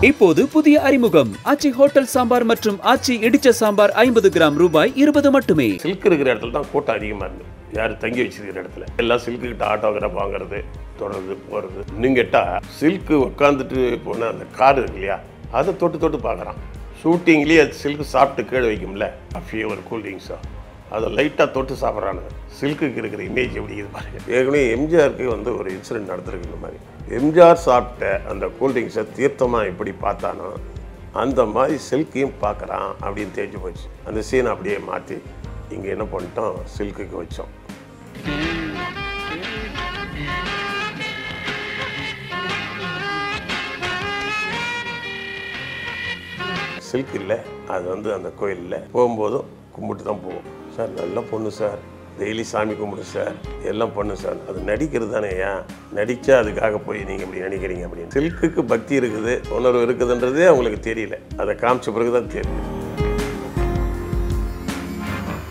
இப்போது புதிய அறிமுகம் ஆச்சி ஹோட்டல் சாம்பார் மற்றும் ஆச்சி இடிச்ச சாம்பார் 50 கிராம் ரூபாய் 20 மட்டுமே. சில்க் இருக்கிற இடத்துல தான் கூட்டம் அதிகமாக இருக்கு. யார் தங்கி வச்சிருக்கிற இடத்துல எல்லாம் சில்க்கு கிட்ட ஆட்டோகிராஃப் வாங்குறது, தொடர்ந்து போகிறது. இன்னும் கேட்டால் சில்க்கு உட்காந்துட்டு போன அந்த கார் இருக்கு இல்லையா, அதை தொட்டு தொட்டு பார்க்குறான். ஷூட்டிங்லேயே அது சில்க்கு சாப்பிட்டு கீழே வைக்கும்ல, காஃபியோ ஒரு கூல்ட்ரிங்ஸோ, அதை லைட்டாக தொட்டு சாப்பிட்றானுங்க. சில்க்குக்கு இருக்கிற இமேஜ் எப்படி இது பாருங்க. ஏற்கனவே எம்ஜிஆருக்கு வந்து ஒரு இன்சிடென்ட் நடந்திருக்கு. இந்த மாதிரி எம்ஜிஆர் சாப்பிட்ட அந்த கூல்ட்ரிங்ஸை தீர்த்தமாக எப்படி பார்த்தானோ அந்த மாதிரி சில்க்கையும் பார்க்குறான் அப்படின்னு தெரிஞ்சு போச்சு. அந்த சீனை அப்படியே மாற்றி இங்கே என்ன பண்ணிட்டோம், சில்க்குக்கு வச்சோம். சில்க் இல்லை, அது வந்து அந்த கோயிலில் போகும்போதும் கும்பிட்டு தான் போவோம். சார் நல்ல பொண்ணு சார், டெய்லி சாமி கும்பிடு சார், எல்லாம் பண்ணு சார். அது நடிக்கிறது தானே, ஏன் நடித்தா அதுக்காக போய் நீங்கள் இப்படி நினைக்கிறீங்க அப்படின்னு. சில்க்குக்கு பக்தி இருக்குது, உணர்வு இருக்குதுன்றதே அவங்களுக்கு தெரியல. அதை காமிச்ச பிறகு தான் தெரியும்.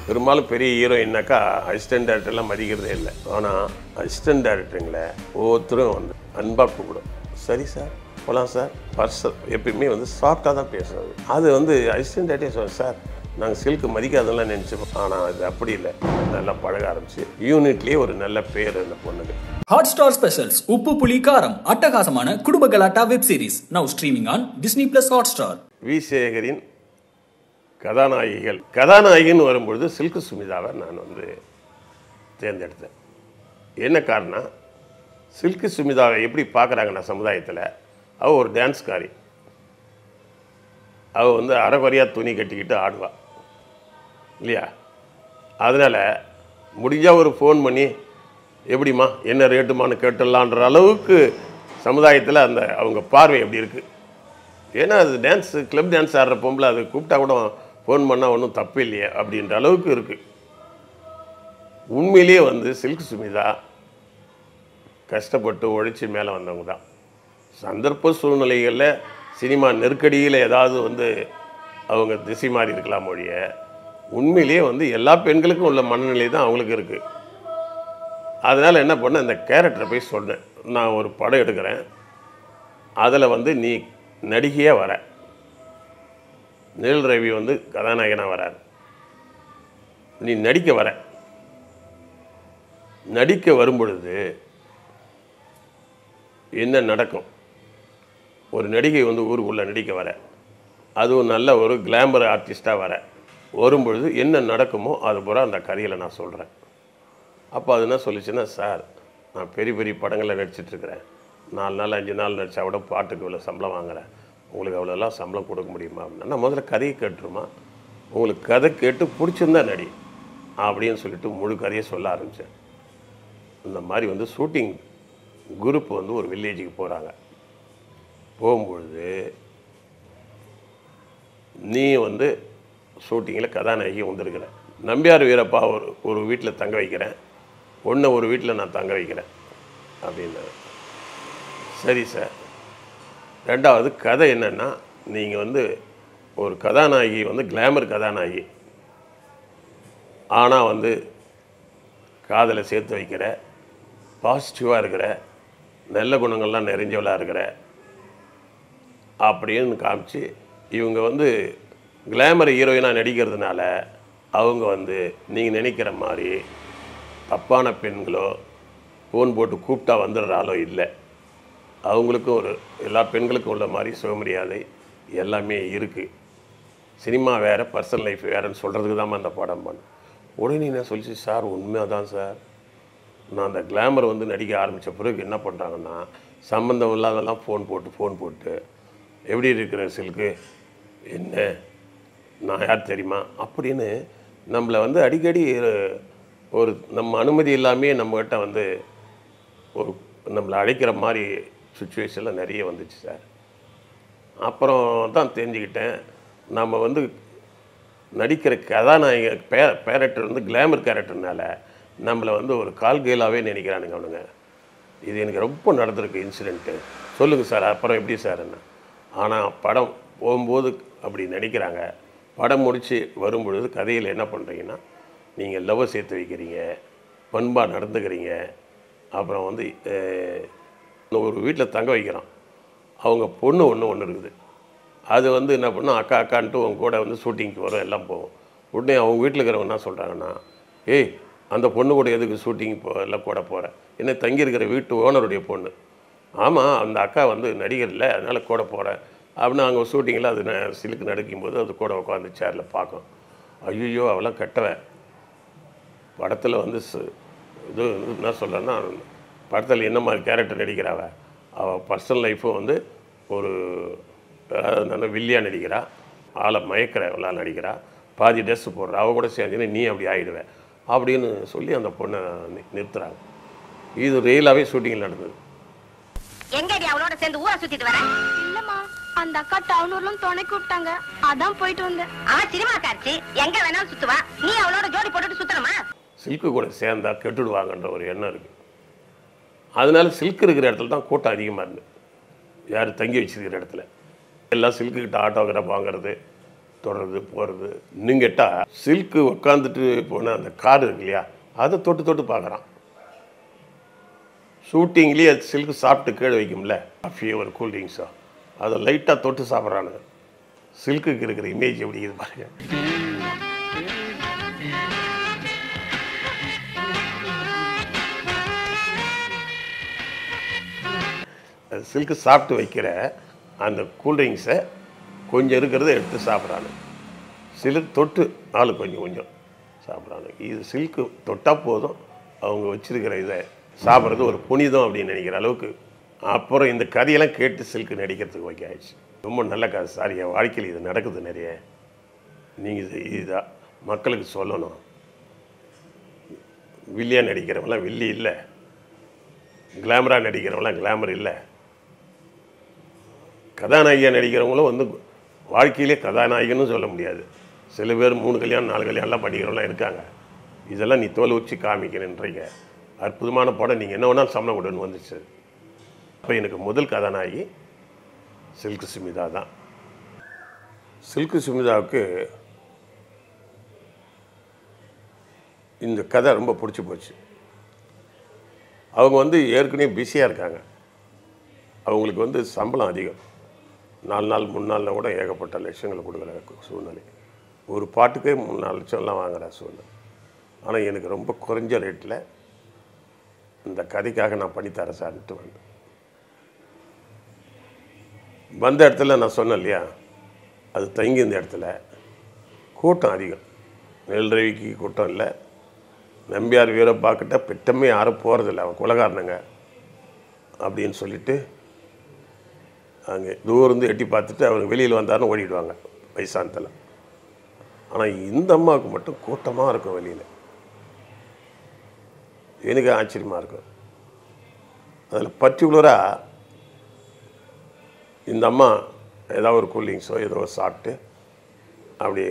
பெரும்பாலும் பெரிய ஹீரோயின்னாக்கா அசிஸ்டன்ட் டேரக்டர்லாம் மதிக்கிறதே இல்லை. ஆனால் அசிஸ்டன்ட் டேரக்டருங்களை ஒவ்வொருத்தரும் வந்து அன்பாக கூப்பிடும். சரி சார் போகலாம் சார், பர்சன் எப்பயுமே வந்து சாஃப்டாக தான் பேசுறது. அது வந்து அசிஸ்டன்ட் டேரக்டர் சொல்ல சார் நாங்கள் சில்க்கு மதிக்காதெல்லாம் நினச்சிப்போம். ஆனால் அது அப்படி இல்லை, நல்லா பழக ஆரம்பிச்சு யூனிட்லேயே ஒரு நல்ல பேர் அந்த பொண்ணுக்கு. ஹாட் ஸ்டார் ஸ்பெஷல்ஸ் உப்பு புளி காரம் அட்டகாசமான குடும்ப கலாட்டா web series now streaming on Disney plus Hotstar. V சேகரின் கதாநாயகின்னு வரும்பொழுது சில்க்கு சுமிதாவை நான் வந்து தேர்ந்தெடுத்தேன். என்ன காரணம், சில்க்கு சுமிதாவை எப்படி பார்க்குறாங்கன்னா சமுதாயத்தில், அவள் ஒரு டான்ஸ்காரி. அவள் வந்து அரைக்குறையாக துணி கட்டிக்கிட்டு ஆடுவாள் இல்லையா. அதனால் முடிஞ்சால் ஒரு ஃபோன் பண்ணி எப்படிம்மா என்ன ரேட்டுமான்னு கேட்டுடலான்ற அளவுக்கு சமுதாயத்தில் அந்த அவங்க பார்வை எப்படி இருக்குது. ஏன்னா அது டான்ஸு, கிளப் டான்ஸ் ஆடுற பொம்பளை, அது கூப்பிட்டா கூட ஃபோன் பண்ணால் ஒன்றும் தப்பு இல்லையே அப்படின்ற அளவுக்கு இருக்குது. உண்மையிலேயே வந்து சில்க் சுமிதா கஷ்டப்பட்டு உழைச்சி மேலே வந்தவங்க தான். சந்தர்ப்ப சூழ்நிலைகளில் சினிமா நெருக்கடியில் ஏதாவது வந்து அவங்க திசை மாறி இருக்கலாம் ஒழிய, உண்மையிலேயே வந்து எல்லா பெண்களுக்கும் உள்ள மனநிலை தான் அவங்களுக்கு இருக்குது. அதனால் என்ன பண்ண, இந்த கேரக்டரை போய் சொன்னேன், நான் ஒரு படம் எடுக்கிறேன், அதில் வந்து நீ நடிகையாக வர, நிழல் ரவி வந்து கதாநாயகனாக வரார், நீ நடிக்க வர. நடிக்க வரும்பொழுது என்ன நடக்கும், ஒரு நடிகை வந்து ஊருக்குள்ளே நடிக்க வர, அதுவும் நல்ல ஒரு கிளாமர் ஆர்டிஸ்ட்டாக வரும்பொழுது என்ன நடக்குமோ அது பூரா அந்த கதையில் நான் சொல்கிறேன். அப்போ அது என்ன சொல்லிச்சுன்னா, சார் நான் பெரிய பெரிய படங்களில் நடிச்சிட்ருக்கிறேன், 4 நாள் 5 நாள் நடித்தா விட பாட்டுக்கு இவ்வளோ சம்பளம் வாங்குகிறேன், உங்களுக்கு அவ்வளோலாம் சம்பளம் கொடுக்க முடியுமா அப்படின்னா, நான் முதல்ல கதையை கேட்டுருமா, உங்களுக்கு கதை கேட்டு பிடிச்சிருந்தா நடி அப்படின்னு சொல்லிட்டு முழு கதையை சொல்ல ஆரம்பித்தேன். இந்த மாதிரி வந்து ஷூட்டிங் குரூப் வந்து ஒரு வில்லேஜுக்கு போகிறாங்க. போகும்பொழுது நீ வந்து ஷூட்டிங்கில் கதாநாயகி வந்திருக்கிற, நம்பியார் வீரப்பா ஒரு வீட்டில் தங்க வைக்கிறேன், ஒன்று ஒரு வீட்டில் நான் தங்க வைக்கிறேன் அப்படின்னு. சரி சார். ரெண்டாவது கதை என்னென்னா, நீங்கள் வந்து ஒரு கதாநாயகி வந்து கிளாமர் கதாநாயகி, ஆனால் வந்து காதலை சேர்த்து வைக்கிற, பாசிட்டிவாக இருக்கிற, நல்ல குணங்கள்லாம் நிறைஞ்சவளாக இருக்கிற அப்படின்னு காமிச்சு, இவங்க வந்து கிளாமர் ஹீரோயினாக நடிக்கிறதுனால அவங்க வந்து நீங்கள் நினைக்கிற மாதிரி தப்பான பெண்களோ ஃபோன் போட்டு கூப்பிட்டா வந்துடுறாலோ இல்லை. அவங்களுக்கும் ஒரு எல்லா பெண்களுக்கும் உள்ள மாதிரி சுயமரியாதை எல்லாமே இருக்குது. சினிமா வேறு, பர்சனல் லைஃப் வேறுன்னு சொல்கிறதுக்கு தான் அந்த படம் பண்ணேன். உடனே நான் சொல்லிச்சு, சார் உண்மையாக தான் சார், நான் அந்த கிளாமர் வந்து நடிக்க ஆரம்பித்த பிறகு என்ன பண்ணுறாங்கன்னா, சம்மந்தம் இல்லாதெல்லாம் ஃபோன் போட்டு எப்படி இருக்கிற சில்க்கு, என்ன நான் யார் தெரியுமா அப்படின்னு நம்மளை வந்து அடிக்கடி ஒரு நம்ம அனுமதி இல்லாமே நம்மகிட்ட வந்து ஒரு நம்மளை அழைக்கிற மாதிரி சுச்சுவேஷனில் நிறைய வந்துச்சு சார். அப்புறம் தான் தெரிஞ்சுக்கிட்டேன், நம்ம வந்து நடிக்கிற கதாநாயக கேரக்டர் வந்து கிளாமர் கேரக்டர்னால நம்மளை வந்து ஒரு கால்கேலாகவே நினைக்கிறானுங்க அவனுங்க. இது எனக்கு ரொம்ப நடந்திருக்கு இன்சிடெண்ட்டு. சொல்லுங்கள் சார் அப்புறம் எப்படி சார் என்ன. ஆனால் படம் போகும்போது அப்படி நினைக்கிறாங்க. படம் முடித்து வரும்பொழுது கதையில் என்ன பண்ணுறீங்கன்னா, நீங்கள் லவ்வை சேர்த்து வைக்கிறீங்க, பண்பாக நடந்துக்கிறீங்க. அப்புறம் வந்து ஒரு வீட்டில் தங்க வைக்கிறான், அவங்க பொண்ணு ஒன்று இருக்குது. அது வந்து என்ன பண்ணோம், அக்கா அக்கான்ட்டு உங்க கூட வந்து ஷூட்டிங்க்கு வரும், எல்லாம் போவோம். உடனே அவங்க வீட்டில் இருக்கிறவங்க என்ன சொல்கிறாங்கன்னா, ஏய் அந்த பொண்ணு கூட எதுக்கு ஷூட்டிங் எல்லாம் கூட போகிறேன், என்ன தங்கியிருக்கிற வீட்டு ஓனருடைய பொண்ணு. ஆமாம், அந்த அக்கா வந்து நடிகர் இல்லை, அதனால் கூட போகிறேன் அப்படின்னு அங்கே ஷூட்டிங்கில் அது சிலுக்கு நடக்கும்போது அது கூட உட்காந்து சேரில் பார்க்கும். ஐயோ அவெல்லாம் கெட்டவன், படத்தில் வந்து இது என்ன சொல்கிறேன்னா, படத்தில் என்ன மாதிரி கேரக்டர் நடிக்கிறாவ, அவள் பர்சனல் லைஃப்பும் வந்து ஒரு நல்ல வில்லியாக நடிக்கிறா, ஆளை மயக்கிறவளாக நடிக்கிறா, பாதி ட்ரெஸ்ஸு போடுறா, அவள் கூட சேர்ந்துன்னு நீ அப்படி ஆகிடுவேன் அப்படின்னு சொல்லி அந்த பொண்ணை நிறுத்துறாங்க. இது ரியலாகவே ஷூட்டிங்கில் நடந்தது. எங்கடி அவளோட சேர்ந்து ஊரை சுத்திட்டு வர? இல்லம்மா, அந்த அக்கா டவுனூர்லும் துணை கூப்பிட்டாங்க, அதான் போயிட்டு வந்தேன். சினிமா காட்சி எங்க வேணாலும் சுத்துவா, நீ அவளோட ஜோடி போட்டுட்டு சுத்தணுமா? சில்க்கு கூட சேர்ந்தா கெட்டுடுவாங்கன்ற ஒரு எண்ணம் இருக்குது. அதனால சில்க் இருக்கிற இடத்துல தான் கூட்டம் அதிகமாக இருந்தது. யார் தங்கி வச்சிருக்கிற இடத்துல எல்லாம் சில்க்குக்கிட்ட ஆட்டோகிராஃப் வாங்குறது, தொடர்றது, போகிறது. இன்னும் கேட்டால் சில்க்கு உட்காந்துட்டு போன அந்த கார் இருக்கு இல்லையா, அதை தொட்டு தொட்டு பார்க்குறான். ஷூட்டிங்லேயே சில்க்கு சாப்பிட்டு கீழே வைக்கும்ல, காஃபியோ ஒரு கூல்ட்ரிங்ஸோ, அதை லைட்டாக தொட்டு சாப்பிட்றானுங்க. சில்க்குக்கு இருக்கிற இமேஜ் எப்படி இது பாருங்க. சில்க்கு சாப்பிட்டு வைக்கிற அந்த கூல்ட்ரிங்க்ஸை கொஞ்சம் இருக்கிறத எடுத்து சாப்பிட்றானு. சில்க் தொட்டு ஆளு கொஞ்சம் கொஞ்சம் சாப்பிட்றானு. இது சில்க்கு தொட்டால் போதும் அவங்க வச்சுருக்கிற இதை சாப்பிட்றது ஒரு புனிதம் அப்படின்னு நினைக்கிற அளவுக்கு. அப்புறம் இந்த கதையெல்லாம் கேட்டு சில்க்கு நடிக்கிறதுக்கு ஓகே ஆயிடுச்சு. ரொம்ப நல்ல கதை சார், என் வாழ்க்கையில் இது நடக்குது நிறைய. நீங்கள் இதுதான் மக்களுக்கு சொல்லணும். வில்லியாக நடிக்கிறவங்களாம் வில்லி இல்லை, கிளாமராக நடிக்கிறவங்களாம் கிளாமர் இல்லை. கதாநாயகியாக நடிக்கிறவங்களும் வந்து வாழ்க்கையிலே கதாநாயகன்னு சொல்ல முடியாது. சில பேர் 3 கல்யாணம் 4 கல்யாணம்லாம் பண்ணிக்கிறவங்களாம் இருக்காங்க. இதெல்லாம் நீ தோல் வச்சு காமிக்கணுன்றீங்க. அற்புதமான படம், நீங்கள் என்ன வேணாலும் சம்பளம் கொடுன்னு வந்துச்சு. அப்போ எனக்கு முதல் கதாநாயகி சில்க்கு சுமிதா தான். சில்க்கு சுமிதாவுக்கு இந்த கதை ரொம்ப பிடிச்சி போச்சு. அவங்க வந்து ஏற்கனவே பிஸியாக இருக்காங்க. அவங்களுக்கு வந்து சம்பளம் அதிகம், 4 நாள் 3 நாளில் கூட ஏகப்பட்ட லட்சங்களை கொடுக்குற சூழ்நிலை. ஒரு பாட்டுக்கே 3-4 லட்சம்லாம் வாங்குகிற சூழ்நிலை. ஆனால் எனக்கு ரொம்ப குறைஞ்ச ரேட்டில் இந்த கதைக்காக நான் பண்ணித்தரேன் சார்ன்ட்டு வந்த இடத்துல நான் சொன்னேன் இல்லையா, அது தங்கி இந்த இடத்துல கூட்டம் அதிகம். நெல்ரவிக்கு கூட்டம் இல்லை, நம்பியார் வீரப்பாக்கிட்ட பெட்டமே யாரும் போகிறதில்ல, அவன் குலகாரணங்க அப்படின்னு சொல்லிட்டு அங்கே தூரந்து எட்டி பார்த்துட்டு அவங்க வெளியில் வந்தாருன்னு ஓடிடுவாங்க வயசானத்தில். ஆனால் இந்த அம்மாவுக்கு மட்டும் கூட்டமாக இருக்கும் வெளியில். எனக்கு ஆச்சரியமாக இருக்கும். அதில் பர்டிகுலராக இந்த அம்மா ஏதாவது ஒரு கூல்ட்ரிங்க்ஸோ ஏதோ சாப்பிட்டு அப்படி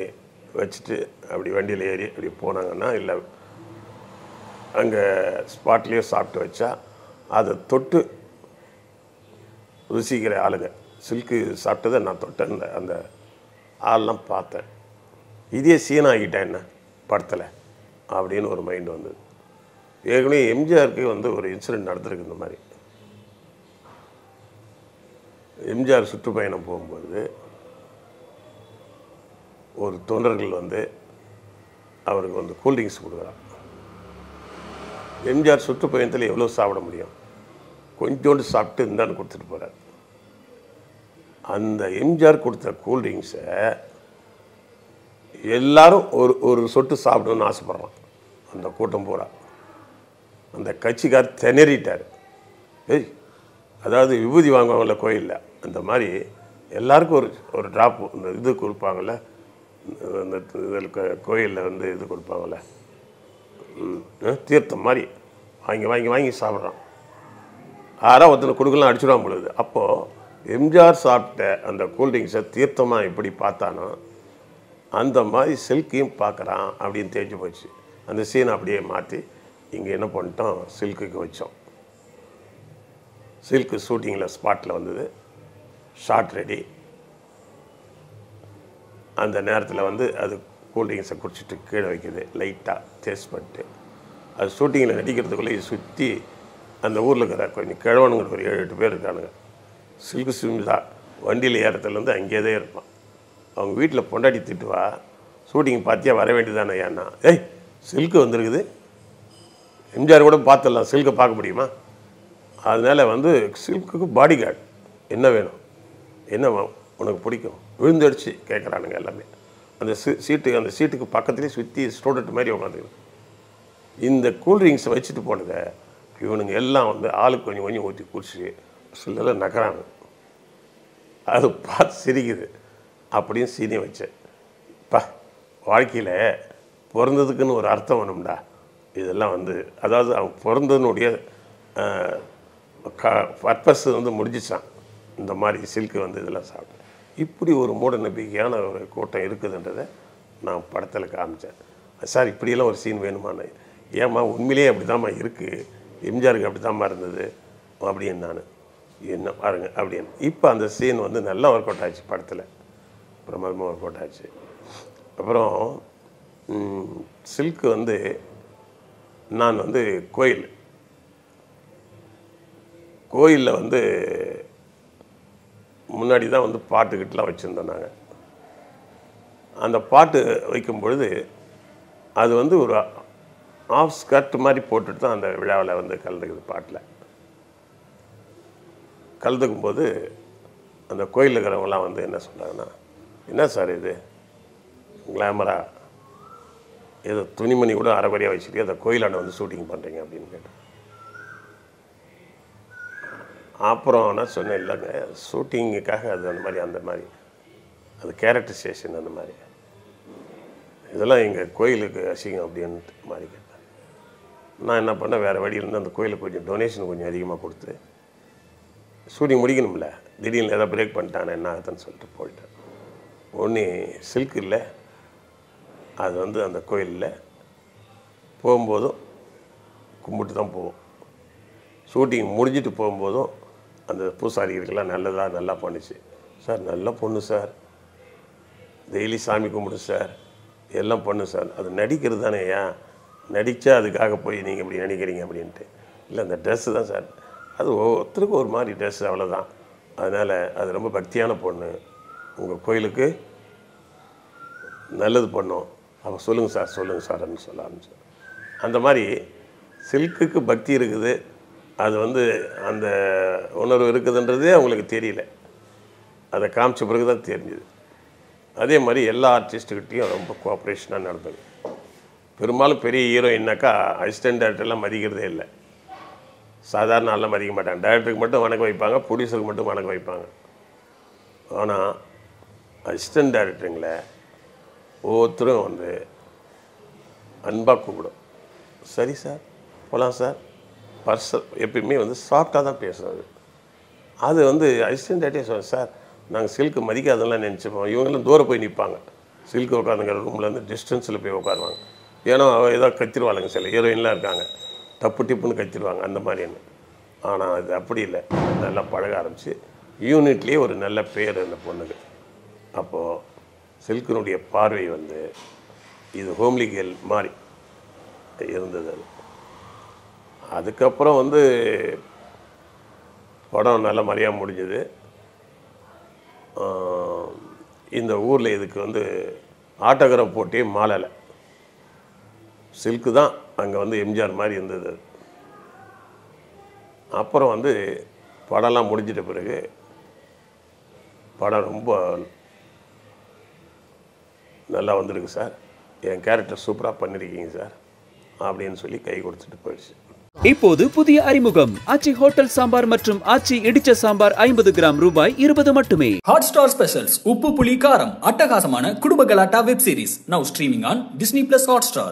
வச்சுட்டு அப்படி வண்டியில் ஏறி அப்படி போனாங்கன்னா, இல்லை அங்கே ஸ்பாட்லேயே சாப்பிட்டு வச்சா அதை தொட்டு ருசிக்கிற ஆளுங்க. சில்க்கு சாப்பிட்டதை நான் தொட்டேன், அந்த ஆள்லாம் பார்த்தேன். இதே சீனாகிட்டேன் என்ன படத்தில் அப்படின்னு ஒரு மைண்டு வந்தது. ஏற்கனவே எம்ஜிஆருக்கு வந்து ஒரு இன்சிடெண்ட் நடந்திருக்கு. இந்த மாதிரி எம்ஜிஆர் சுற்றுப்பயணம் போகும்போது ஒரு தொண்டர்கள் வந்து அவருக்கு வந்து கூல்ட்ரிங்க்ஸ் கொடுக்குறாங்க. எம்ஜிஆர் சுற்றுப்பயணத்தில் எவ்வளோ சாப்பிட முடியும், கொஞ்சோண்டு சாப்பிட்டு இருந்தான்னு கொடுத்துட்டு போகிறார். அந்த எம்ஜிஆர் கொடுத்த கூல்ட்ரிங்க்ஸை எல்லாரும் ஒரு சொட்டு சாப்பிடணும்னு ஆசைப்பட்றான். அந்த கூட்டம் பூரா அந்த கட்சிக்கார் திணறிட்டார். ஏய், அதாவது விபூதி வாங்குவாங்கள்ல கோயிலில், அந்த மாதிரி எல்லாருக்கும் ஒரு ட்ராப்பு இந்த இது கொடுப்பாங்கள்ல, அந்த இதில் கோயிலில் வந்து இது கொடுப்பாங்கள்ல தீர்த்தம் மாதிரி வாங்கி வாங்கி வாங்கி சாப்பிட்றான். யாராவது ஒருத்தனை கொடுக்கலாம் அடிச்சுடாம பொழுது. அப்போது எம்ஜிஆர் சாப்பிட்ட அந்த கூல்ட்ரிங்க்ஸை தீர்த்தமாக எப்படி பார்த்தானோ அந்த மாதிரி சில்கையும் பார்க்குறான் அப்படின்னு தெரிஞ்சு போச்சு. அந்த சீனை அப்படியே மாற்றி இங்கே என்ன பண்ணிட்டோம், சில்க்குக்கு வச்சோம். சில்க்கு ஷூட்டிங்கில் ஸ்பாட்டில் வந்தது, ஷார்ட் ரெடி. அந்த நேரத்தில் வந்து அது கூல்ட்ரிங்க்ஸை குடிச்சிட்டு கீழே வைக்கிது, லைட்டாக டேஸ்ட் பண்ணிட்டு. அது ஷூட்டிங்கில் நடிக்கிறதுக்குள்ளே சுற்றி அந்த ஊரில் இருக்கிற கொஞ்சம் கிழவனுங்கிற ஒரு 7-8 பேர் இருக்கானுங்க. சில்க்கு சுமிதா வண்டியில் ஏறத்துலேருந்து அங்கேயே தான் இருப்பான். அவங்க வீட்டில் பொண்டாட்டி திட்டுவா, ஷூட்டிங் பார்த்தியா வர வேண்டியதானே ஏன்னா, ஏய் சில்க்கு வந்திருக்குது, எம்ஜிஆர் கூட பார்த்துடலாம், சில்கை பார்க்க முடியுமா? அதனால் வந்து சில்க்குக்கு பாடி கார்டு என்ன வேணும், என்ன உனக்கு பிடிக்கும், விழுந்தடிச்சு கேட்குறானுங்க எல்லாமே. அந்த சீட்டுக்கு பக்கத்துலேயே சுற்றி ஸ்டூடெண்ட் மாதிரி உட்காந்துருக்கு. இந்த கூல்ட்ரிங்க்ஸை வச்சுட்டு போனதை இவனுங்க எல்லாம் வந்து ஆளுக்கு கொஞ்சம் கொஞ்சம் ஊற்றி குடிச்சு சில நகராங்க. அது பார்த்து சிரிக்குது. அப்படின்னு சீனி வச்சேன். வாழ்க்கையில் பிறந்ததுக்குன்னு ஒரு அர்த்தம் வேணும்டா. இதெல்லாம் வந்து அதாவது அவன் பிறந்ததுனுடைய பர்பஸ் வந்து முடிஞ்சிச்சான். இந்த மாதிரி சில்க்கு வந்து இதெல்லாம் சாப்பிட்டேன். இப்படி ஒரு மூட நம்பிக்கையான ஒரு கூட்டம் இருக்குதுன்றதை நான் படத்தில் காமிச்சேன். சார் இப்படியெல்லாம் ஒரு சீன் வேணுமான்னு. ஏம்மா உண்மையிலேயே அப்படி தான்மா இருக்குது, எம்ஜிஆருக்கு அப்படி தான்மா இருந்தது அப்படின்னு நான் என்ன பாருங்க அப்படின்னு. இப்போ அந்த சீன் வந்து நல்லா ஒர்க் அவுட் ஆச்சு, படத்தில் பிரமாதமாக ஒர்க் அவுட் ஆச்சு. அப்புறம் சில்க்கு வந்து நான் வந்து கோயிலில் வந்து முன்னாடி தான் வந்து பாட்டுக்கிட்டலாம் வச்சுருந்தோம் நாங்கள். அந்த பாட்டு வைக்கும் பொழுது அது வந்து ஒரு ஆஃப் ஸ்கர்ட் மாதிரி போட்டுட்டு தான் அந்த விழாவில் வந்து கலந்துக்குது. பாட்டில் கலந்துக்கும் போது அந்த கோயிலில் இருக்கிறவங்களாம் வந்து என்ன சொல்கிறாங்கன்னா, என்ன சார் இது கிளாமராக ஏதோ துணிமணி கூட அரைக்குறையாக வச்சுட்டு அந்த கோயிலாண்ட வந்து ஷூட்டிங் பண்ணுறீங்க அப்படின்னு கேட்டேன். அப்புறம் நான் சொன்னேன், இல்லைங்க ஷூட்டிங்குக்காக அது அந்த மாதிரி அது கேரக்டரைசேஷன் அந்த மாதிரி இதெல்லாம் எங்கள் கோயிலுக்கு அசிங்கம் அப்படின்ட்டு மாதிரி கேட்டேன். நான் என்ன பண்ணேன், வேறு வழியிலேருந்து அந்த கோயிலுக்கு கொஞ்சம் டொனேஷன் கொஞ்சம் அதிகமாக கொடுத்து ஷூட்டிங் முடிக்கணும்ல, திடீர்னு ஏதாவது பிரேக் பண்ணிட்டானே என்ன ஆகுதுன்னு சொல்லிட்டு போயிட்டேன். ஒன்று சில்க் இல்லை, அது வந்து அந்த கோயிலில் போகும்போதும் கும்பிட்டு தான் போவோம், ஷூட்டிங் முடிஞ்சிட்டு போகும்போதும் அந்த பூசாரிகளுக்கெல்லாம் நல்லா பண்ணுச்சு. சார் நல்ல பொண்ணு சார், டெய்லி சாமி கும்பிடு சார், எல்லாம் பண்ணு சார், அது நடிக்கிறது தானே, ஏன் நடித்தா அதுக்காக போய் நீங்கள் இப்படி நடிக்கிறீங்க அப்படின்ட்டு. இல்லை அந்த ட்ரெஸ்ஸு தான் சார், அது ஒவ்வொருத்தருக்கும் ஒரு மாதிரி ட்ரெஸ்ஸு அவ்வளோதான், அதனால் அது ரொம்ப பக்தியான பொண்ணு, உங்கள் கோயிலுக்கு நல்லது பண்ணோம், அப்போ சொல்லுங்கள் சார் அப்படின்னு சொல்ல ஆரம்பிச்சேன். அந்த மாதிரி சில்க்குக்கு பக்தி இருக்குது, அது வந்து அந்த உணர்வு இருக்குதுன்றதே அவங்களுக்கு தெரியல, அதை காமிச்ச பிறகு தான் தெரிஞ்சுது. அதே மாதிரி எல்லா ஆர்டிஸ்ட்டுக்கிட்டையும் ரொம்ப கோஆப்ரேஷனாக நடந்தது. பெரும்பாலும் பெரிய ஹீரோயின்னாக்கா அசிஸ்டன்ட் டேரக்டர்லாம் மதிக்கிறதே இல்லை, சாதாரண ஆள்லாம் மதிக்க மாட்டாங்க. டேரக்டருக்கு மட்டும் வணக்கம் வைப்பாங்க, ப்ரொடியூசருக்கு மட்டும் வணக்கம் வைப்பாங்க. ஆனால் அசிஸ்டன்ட் டேரக்டருங்களை ஒவ்வொருத்தரும் வந்து அன்பாக கூப்பிடும். சரி சார் போகலாம் சார், எப்பயுமே வந்து சாஃப்டாக தான் பேசுகிறது. அது வந்து அசிஸ்டன்ட் டேரக்டரே சொல்ல, சார் நாங்கள் சில்க்கு மதிக்காதெல்லாம் நினச்சிப்போம், இவங்கெல்லாம் தூரம் போய் நிற்பாங்க, சில்க்கு உட்காந்துங்கிற ரூம்லேருந்து டிஸ்டன்ஸில் போய் உட்காருவாங்க, ஏன்னா ஏதாவது கத்திடுவாளுங்க, சில ஹீரோயின்லாம் இருக்காங்க தப்பு டிப்புன்னு கத்திடுவாங்க அந்த மாதிரின்னு. ஆனால் அது அப்படி இல்லை, நல்லா பழக ஆரம்பிச்சு யூனிட்லேயே ஒரு நல்ல பேர் அந்த பொண்ணுக்கு. அப்போது சில்கினுடைய பார்வை வந்து இது ஹோம்லி கேர்ள் மாதிரி இருந்தது. அது அதுக்கப்புறம் வந்து படம் நல்ல மாதிரியாக முடிஞ்சது. இந்த ஊரில் இதுக்கு வந்து ஆட்டோகிராஃப் போட்டே மாலலை, சில்க்கு தான் அங்கே வந்து எம்ஜிஆர் மாதிரி இருந்தது. அப்புறம் வந்து படம்லாம் முடிஞ்சிட்ட பிறகு படம் ரொம்ப நல்லா வந்திருக்கு சார், என் கேரக்டர் சூப்பராக பண்ணியிருக்கீங்க சார் அப்படின்னு சொல்லி கை கொடுத்துட்டு போயிடுச்சு. இப்போது புதிய அறிமுகம் ஆச்சி ஹோட்டல் சாம்பார் மற்றும் ஆச்சி இடிச்ச சாம்பார் 50 கிராம் ரூபாய் 20 மட்டுமே. Hotstar Specials உப்பு புளி காரம் அட்டகாசமான குடும்ப கலாட்டா web series now streaming on Disney+ Hotstar.